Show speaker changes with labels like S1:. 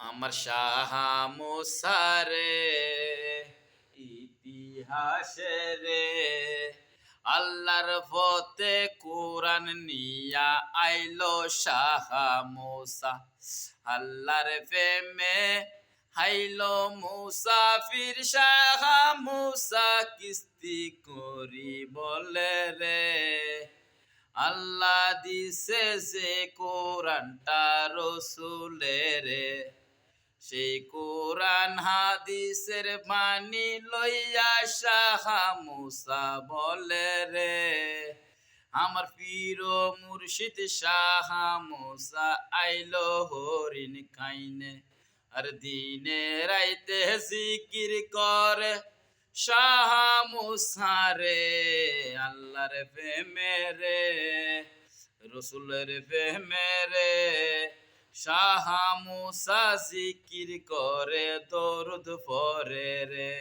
S1: আমার শাহ মুসারে ইতিহাসে রে আল্লাহর পথে কোরআন নিয়া আইলো শাহ মুসা আল্লাহর প্রেমে হাইলো মুসাফির শাহ মুসা কিস্তি করি বলে রে আল্লাহ দিছে যে কোরআনটা রসুলের সেই কোরআন হাদিসের বাণী লইয়া শাহ মুসা বলে রে আমার পীর মুর্শিদ শাহ মুসা আইলো হরিণ খাইনে আর দিনে রাইতে জিকির করে শাহ মুসা রে আল্লাহর প্রেমে রে রসুলের প্রেমে রে শাহ মুসা জিকির করে দরুদ পড়ে রে।